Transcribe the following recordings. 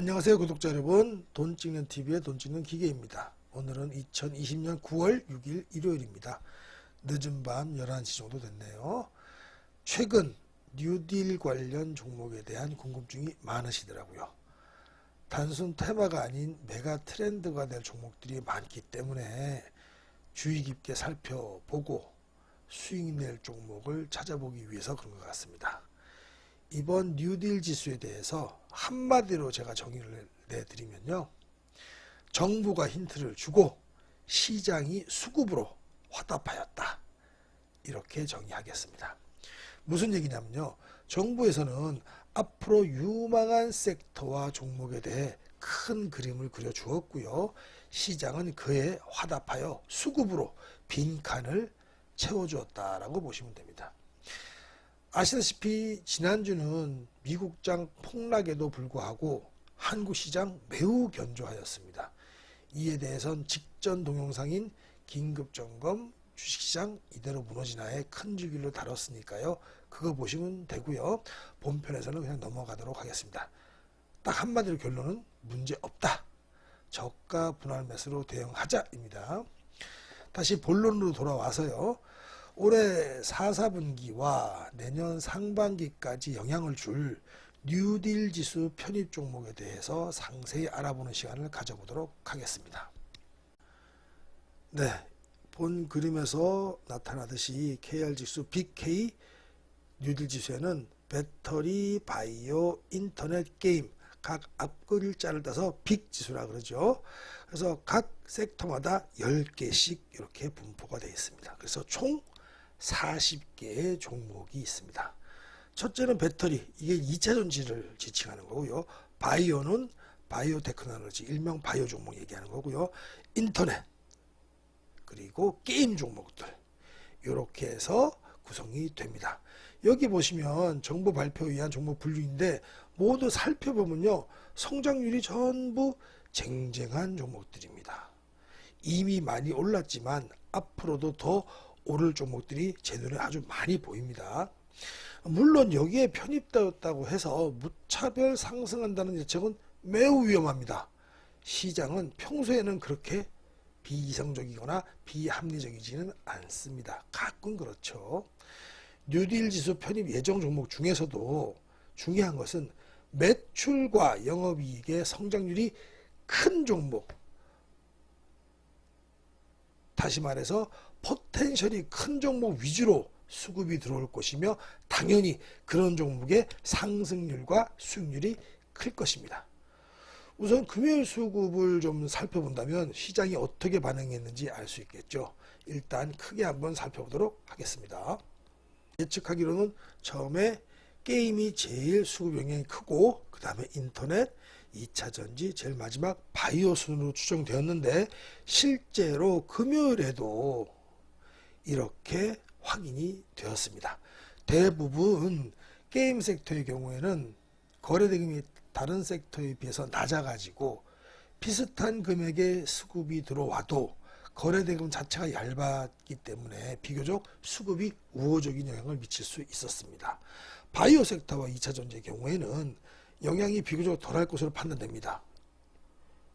안녕하세요 구독자 여러분, 돈 찍는 TV의 돈 찍는 기계입니다. 오늘은 2020년 9월 6일 일요일입니다. 늦은 밤 11시 정도 됐네요. 최근 뉴딜 관련 종목에 대한 궁금증이 많으시더라고요. 단순 테마가 아닌 메가 트렌드가 될 종목들이 많기 때문에 주의 깊게 살펴보고 수익 낼 종목을 찾아보기 위해서 그런 것 같습니다. 이번 뉴딜 지수에 대해서 한마디로 제가 정의를 내드리면요, 정부가 힌트를 주고 시장이 수급으로 화답하였다, 이렇게 정의하겠습니다. 무슨 얘기냐면요, 정부에서는 앞으로 유망한 섹터와 종목에 대해 큰 그림을 그려주었고요, 시장은 그에 화답하여 수급으로 빈칸을 채워주었다라고 보시면 됩니다. 아시다시피 지난주는 미국장 폭락에도 불구하고 한국 시장 매우 견조하였습니다. 이에 대해선 직전 동영상인 긴급점검 주식시장 이대로 무너지나의 큰 주기로 다뤘으니까요. 그거 보시면 되고요. 본편에서는 그냥 넘어가도록 하겠습니다. 딱 한마디로 결론은 문제없다. 저가 분할 매수로 대응하자입니다. 다시 본론으로 돌아와서요. 올해 4, 4분기와 내년 상반기까지 영향을 줄 뉴딜 지수 편입 종목에 대해서 상세히 알아보는 시간을 가져보도록 하겠습니다. 네, 본 그림에서 나타나듯이 KR 지수 빅K 뉴딜 지수에는 배터리, 바이오, 인터넷, 게임 각 앞글자를 따서 빅 지수라 그러죠. 그래서 각 섹터마다 10개씩 이렇게 분포가 되어 있습니다. 그래서 총 40개의 종목이 있습니다. 첫째는 배터리, 이게 2차 전지를 지칭하는 거고요. 바이오는 바이오 테크놀로지, 일명 바이오 종목 얘기하는 거고요. 인터넷, 그리고 게임 종목들, 이렇게 해서 구성이 됩니다. 여기 보시면 정부 발표에 의한 종목 분류인데 모두 살펴보면요, 성장률이 전부 쟁쟁한 종목들입니다. 이미 많이 올랐지만 앞으로도 더 오를 종목들이 제 눈에 아주 많이 보입니다. 물론 여기에 편입되었다고 해서 무차별 상승한다는 예측은 매우 위험합니다. 시장은 평소에는 그렇게 비이성적이거나 비합리적이지는 않습니다. 가끔 그렇죠. 뉴딜 지수 편입 예정 종목 중에서도 중요한 것은 매출과 영업이익의 성장률이 큰 종목, 다시 말해서 포텐셜이 큰 종목 위주로 수급이 들어올 것이며 당연히 그런 종목의 상승률과 수익률이 클 것입니다. 우선 금요일 수급을 좀 살펴본다면 시장이 어떻게 반응했는지 알 수 있겠죠. 일단 크게 한번 살펴보도록 하겠습니다. 예측하기로는 처음에 게임이 제일 수급 영향이 크고 그 다음에 인터넷, 2차 전지, 제일 마지막 바이오 순으로 추정되었는데 실제로 금요일에도 이렇게 확인이 되었습니다. 대부분 게임 섹터의 경우에는 거래대금이 다른 섹터에 비해서 낮아가지고 비슷한 금액의 수급이 들어와도 거래대금 자체가 얇았기 때문에 비교적 수급이 우호적인 영향을 미칠 수 있었습니다. 바이오 섹터와 2차 전지의 경우에는 영향이 비교적 덜할 것으로 판단됩니다.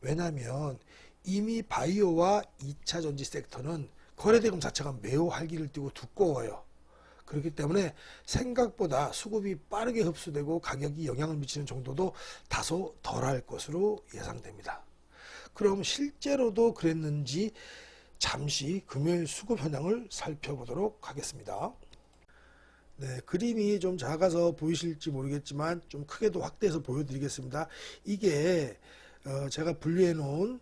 왜냐하면 이미 바이오와 2차 전지 섹터는 거래대금 자체가 매우 활기를 띠고 두꺼워요. 그렇기 때문에 생각보다 수급이 빠르게 흡수되고 가격이 영향을 미치는 정도도 다소 덜할 것으로 예상됩니다. 그럼 실제로도 그랬는지 잠시 금요일 수급 현황을 살펴보도록 하겠습니다. 네, 그림이 좀 작아서 보이실지 모르겠지만 좀 크게도 확대해서 보여드리겠습니다. 이게 제가 분류해 놓은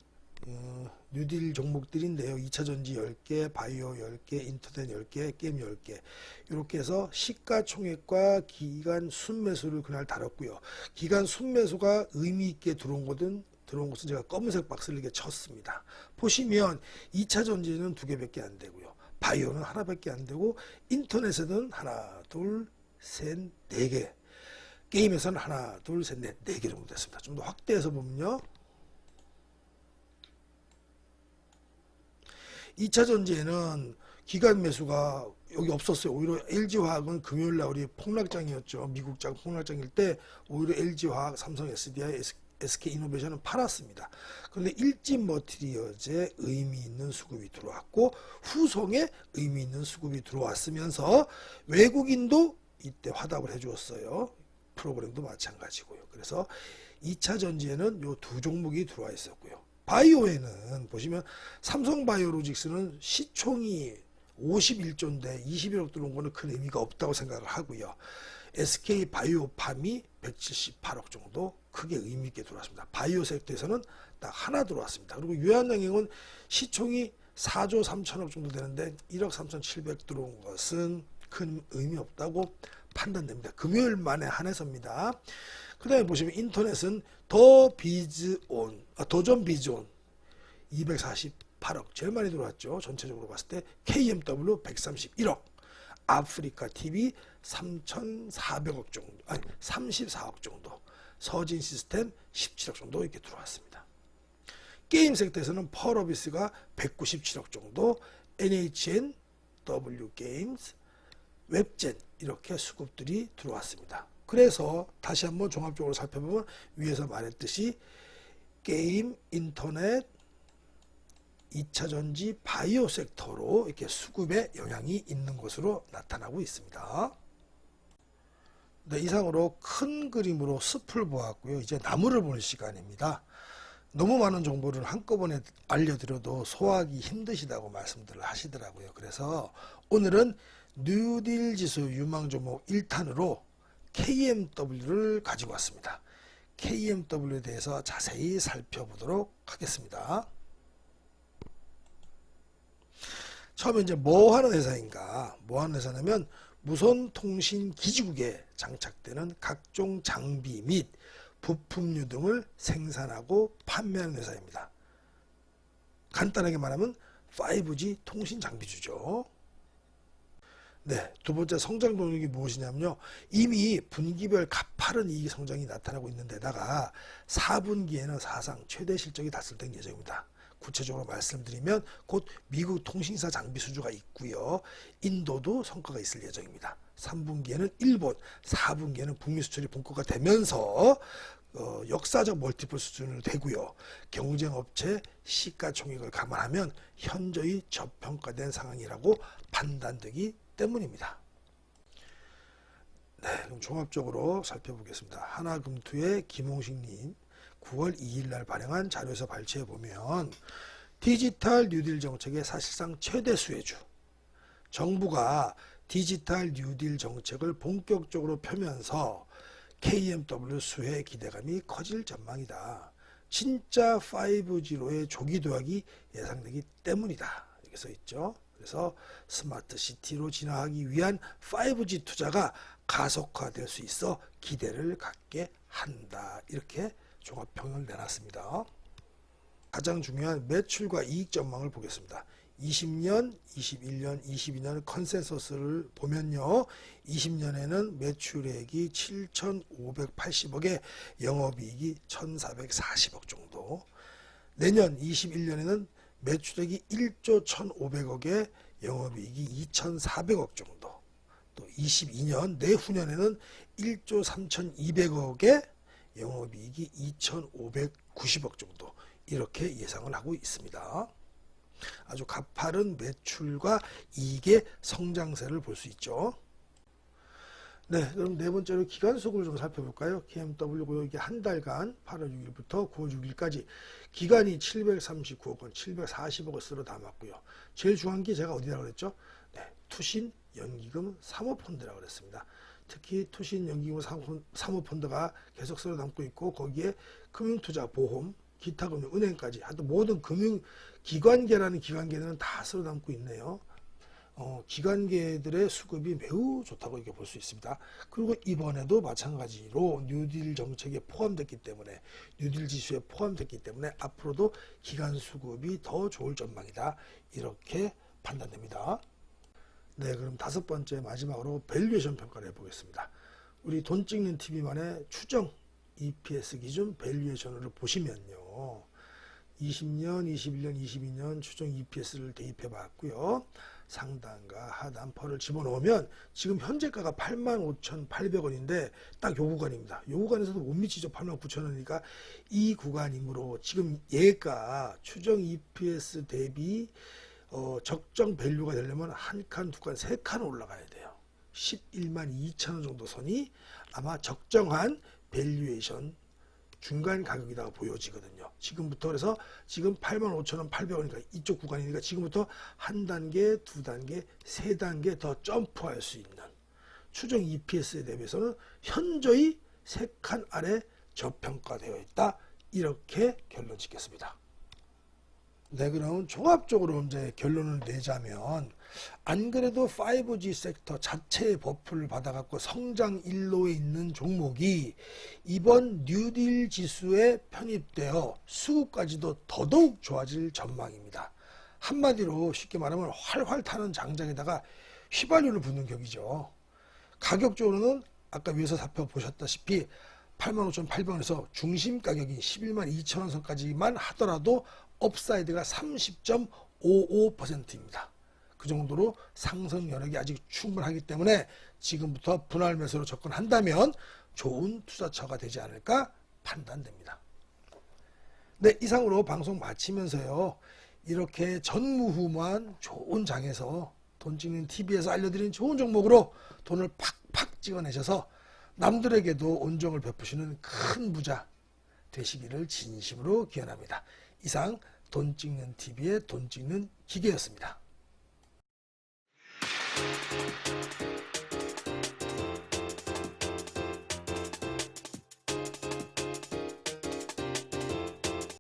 뉴딜 종목들인데요. 2차 전지 10개, 바이오 10개, 인터넷 10개, 게임 10개, 이렇게 해서 시가총액과 기간 순매수를 그날 다뤘고요. 기간 순매수가 의미 있게 들어온 것은 제가 검은색 박스를 이렇게 쳤습니다. 보시면 2차 전지는 2개밖에 안 되고요. 바이오는 하나밖에 안 되고 인터넷에는 하나, 둘, 셋, 4개, 게임에서는 하나, 둘, 셋, 넷, 4개 정도 됐습니다. 좀 더 확대해서 보면요. 2차 전지에는 기간 매수가 여기 없었어요. 오히려 LG화학은 금요일 날 우리 폭락장이었죠. 미국장 폭락장일 때 오히려 LG화학, 삼성 SDI, SK이노베이션은 팔았습니다. 그런데 일진 머티리얼즈에 의미 있는 수급이 들어왔고 후송에 의미 있는 수급이 들어왔으면서 외국인도 이때 화답을 해주었어요. 프로그램도 마찬가지고요. 그래서 2차 전지에는 요 두 종목이 들어와 있었고요. 바이오에는 보시면 삼성바이오로직스는 시총이 51조인데 21억 들어온 거는 큰 의미가 없다고 생각을 하고요. SK바이오팜이 178억 정도 크게 의미 있게 들어왔습니다. 바이오 섹터에서는 딱 하나 들어왔습니다. 그리고 유한양행은 시총이 4조 3천억 정도 되는데 1억 3,700 들어온 것은 큰 의미 없다고 판단됩니다. 금요일 만에 한해서입니다. 그 다음에 보시면 인터넷은 더존 비즈온 248억 제일 많이 들어왔죠. 전체적으로 봤을 때 KMW 131억, 아프리카 TV 3,400억 정도, 아니 34억 정도, 서진 시스템 17억 정도 이렇게 들어왔습니다. 게임 섹터에서는 펄어비스가 197억 정도, NHN, W게임즈, 웹젠 이렇게 수급들이 들어왔습니다. 그래서 다시 한번 종합적으로 살펴보면 위에서 말했듯이 게임, 인터넷, 2차 전지, 바이오 섹터로 이렇게 수급에 영향이 있는 것으로 나타나고 있습니다. 네, 이상으로 큰 그림으로 숲을 보았고요. 이제 나무를 볼 시간입니다. 너무 많은 정보를 한꺼번에 알려드려도 소화하기 힘드시다고 말씀들을 하시더라고요. 그래서 오늘은 뉴딜 지수 유망 종목 1탄으로 KMW를 가지고 왔습니다. KMW에 대해서 자세히 살펴보도록 하겠습니다. 처음에 이제 뭐 하는 회사인가? 뭐 하는 회사냐면 무선통신기지국에 장착되는 각종 장비 및 부품류 등을 생산하고 판매하는 회사입니다. 간단하게 말하면 5G 통신 장비주죠. 네, 두 번째 성장 동력이 무엇이냐면요. 이미 분기별 가파른 이익 성장이 나타나고 있는데다가 4분기에는 사상 최대 실적이 달성될 예정입니다. 구체적으로 말씀드리면 곧 미국 통신사 장비 수주가 있고요. 인도도 성과가 있을 예정입니다. 3분기에는 일본, 4분기에는 북미 수출이 본격화 되면서 역사적 멀티플 수준으로 되고요. 경쟁업체 시가총액을 감안하면 현저히 저평가된 상황이라고 판단되기 때문입니다. 네, 그럼 종합적으로 살펴보겠습니다. 하나금투의 김홍식님 9월 2일 날 발행한 자료에서 발췌해 보면 디지털 뉴딜 정책의 사실상 최대 수혜주, 정부가 디지털 뉴딜 정책을 본격적으로 펴면서 KMW 수혜 기대감이 커질 전망이다. 진짜 5G로의 조기 도약이 예상되기 때문이다. 이렇게 써 있죠. 그래서 스마트 시티로 진화하기 위한 5G 투자가 가속화될 수 있어 기대를 갖게 한다. 이렇게 종합평을 내놨습니다. 가장 중요한 매출과 이익 전망을 보겠습니다. 20년, 21년, 22년 컨센서스를 보면요. 20년에는 매출액이 7,580억에 영업이익이 1,440억 정도. 내년 21년에는 매출액이 1조 1,500억에 영업이익이 2,400억 정도. 또 22년 내후년에는 1조 3,200억에 영업이익이 2,590억 정도. 이렇게 예상을 하고 있습니다. 아주 가파른 매출과 이익의 성장세를 볼 수 있죠. 네, 그럼 네 번째로 기간속을 좀 살펴볼까요? KMW 이게 한 달간 8월 6일부터 9월 6일까지 기간이 739억 원, 740억을 쓸어 담았고요. 제일 중요한 게 제가 어디라고 그랬죠? 네, 투신 연기금 사모펀드라고 그랬습니다. 특히 투신 연기금 사모펀드가 계속 쓸어 담고 있고 거기에 금융투자, 보험, 기타 금융, 은행까지 하여튼 모든 기관계라는 기관계들은 다 쓸어 담고 있네요. 기관계들의 수급이 매우 좋다고 이렇게 볼 수 있습니다. 그리고 이번에도 마찬가지로 뉴딜 정책에 포함됐기 때문에 뉴딜 지수에 포함됐기 때문에 앞으로도 기관 수급이 더 좋을 전망이다. 이렇게 판단됩니다. 네, 그럼 다섯 번째 마지막으로 밸류에이션 평가를 해보겠습니다. 우리 돈 찍는 TV만의 추정 EPS 기준 밸류에이션을 보시면요. 20년, 21년, 22년 추정 EPS를 대입해 봤고요. 상단과 하단 펄을 집어넣으면 지금 현재가가 85,800원인데 딱 요 구간입니다. 요 구간에서도 못 미치죠. 89,000원이니까 이 구간이므로 지금 얘가 추정 EPS 대비 적정 밸류가 되려면 한 칸, 두 칸, 세 칸 올라가야 돼요. 11만 2천원 정도 선이 아마 적정한 밸류에이션 중간 가격이라고 보여지거든요. 지금부터 그래서 지금 85,000원, 800원이니까 이쪽 구간이니까 지금부터 한 단계, 두 단계, 세 단계 더 점프할 수 있는 추정 EPS에 대비해서는 현저히 세 칸 아래 저평가되어 있다. 이렇게 결론 짓겠습니다. 네, 그럼 종합적으로 이제 결론을 내자면 안 그래도 5G 섹터 자체의 버프를 받아갖고 성장 일로에 있는 종목이 이번 뉴딜 지수에 편입되어 수급까지도 더더욱 좋아질 전망입니다. 한마디로 쉽게 말하면 활활 타는 장작에다가 휘발유를 붓는 격이죠. 가격적으로는 아까 위에서 살펴보셨다시피 85,800원에서 중심 가격이 11만 2천원 선까지만 하더라도 업사이드가 30.55%입니다. 그 정도로 상승 여력이 아직 충분하기 때문에 지금부터 분할 매수로 접근한다면 좋은 투자처가 되지 않을까 판단됩니다. 네, 이상으로 방송 마치면서요. 이렇게 전무후무한 좋은 장에서 돈 찍는 TV에서 알려드린 좋은 종목으로 돈을 팍팍 찍어내셔서 남들에게도 온정을 베푸시는 큰 부자 되시기를 진심으로 기원합니다. 이상 돈 찍는 TV의 돈 찍는 기계였습니다.